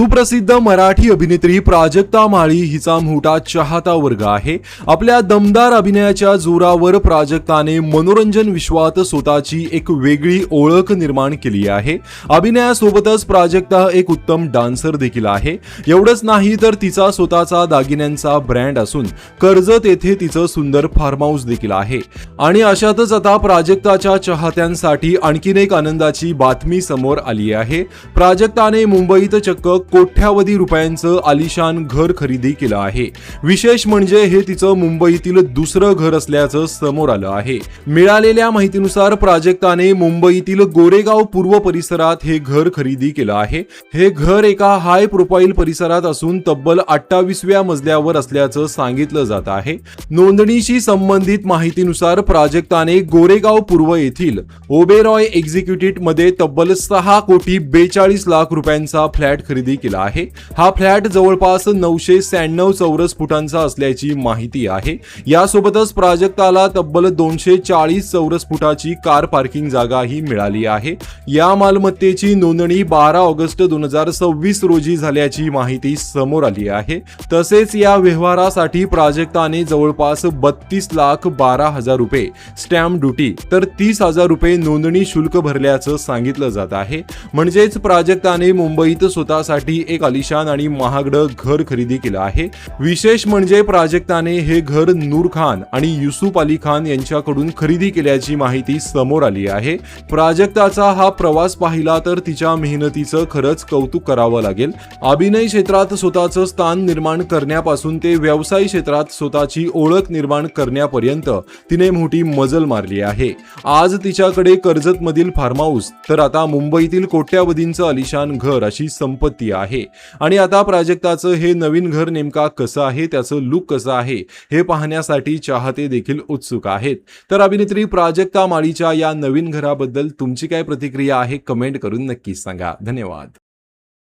सुप्रसिद्ध मराठी अभिनेत्री प्राजक्ता माळी हिचा मोठा चाहता वर्ग आहे। आपल्या दमदार अभिनयाच्या जोरावर प्राजक्ताने मनोरंजन विश्वात स्वतःची एक वेगळी ओळख निर्माण केली आहे। अभिनयासोबतच प्राजक्ता एक उत्तम डान्सर देखील आहे। एवढंच नाही तर तिचा स्वतःचा दागिन्यांचा ब्रँड असून कर्जत येथे तिचं सुंदर फार्म हाऊस देखील आहे। आणि अशातच आता प्राजक्ताच्या चाहत्यांसाठी आणखीन एक आनंदाची बातमी समोर आली आहे। प्राजक्ताने मुंबईत चक्क कोट्यावधी रुपयांचं आलिशान घर खरेदी केलं आहे। विशेष म्हणजे हे तिचं मुंबईतील दुसरं घर असल्याचं समोर आलं आहे। मिळालेल्या माहितीनुसार प्राजक्ताने मुंबईतील गोरेगाव पूर्व परिसरात हे घर खरेदी केलं आहे। हे घर एका हाय प्रोफाईल परिसरात असून तब्बल 28व्या मजल्यावर असल्याचं सांगितलं जात आहे। नोंदणीशी संबंधित माहितीनुसार प्राजक्ताने गोरेगाव पूर्व येथील ओबेरॉय एक्झिक्युटिव्ह मध्ये तब्बल 6,42 लाख रुपयांचा फ्लॅट खरेदी केला आहे। हा फ्लॅट जवळपास 996 चौरस फुटांचा असल्याची माहिती आहे। यासोबतच प्राजक्ताला तब्बल 240 चौरस फुटाची कार पार्किंग जागाही मिळाली आहे। या मालमत्तेची नोंदणी 12 ऑगस्ट 2026 रोजी झाल्याची माहिती समोर आली आहे। तसेच या व्यवहारासाठी प्राजक्ताने जवळपास 32,12,000 रुपये स्टॅम्प ड्युटी तर 30,000 रुपये नोंदणी शुल्क भरल्याचं सांगितलं जात आहे। म्हणजेच प्राजक्ताने मुंबईत स्वतःसाठी एक आलिशान आणि महागडं घर खरेदी केलं आहे। विशेष म्हणजे प्राजक्ताने हे घर नूर खान आणि युसुफ अली खान यांच्याकडून खरेदी केल्याची माहिती समोर आली आहे। प्राजक्ताचा हा प्रवास पाहिला तर तिच्या मेहनतीचं खरंच कौतुक करावं लागेल। अभिनय क्षेत्रात स्वतःचं स्थान निर्माण करण्यापासून ते व्यवसाय क्षेत्रात स्वतःची ओळख निर्माण करण्यापर्यंत तिने मोठी मजल मारली आहे। आज तिच्याकडे कर्जत मधील फार्म हाऊस तर आता मुंबईतील कोट्यावधींचं आलिशान घर अशी संपत्ती आहे। आणि आता प्राजक्ताचं हे नवीन घर नेमका कसं आहे, त्याचं लुक कसं आहे हे पाहण्यासाठी चाहते देखील उत्सुक आहेत। तर अभिनेत्री प्राजक्ता माळीच्या या नवीन घराबद्दल तुमची काय प्रतिक्रिया आहे कमेंट करून नक्की सांगा। धन्यवाद।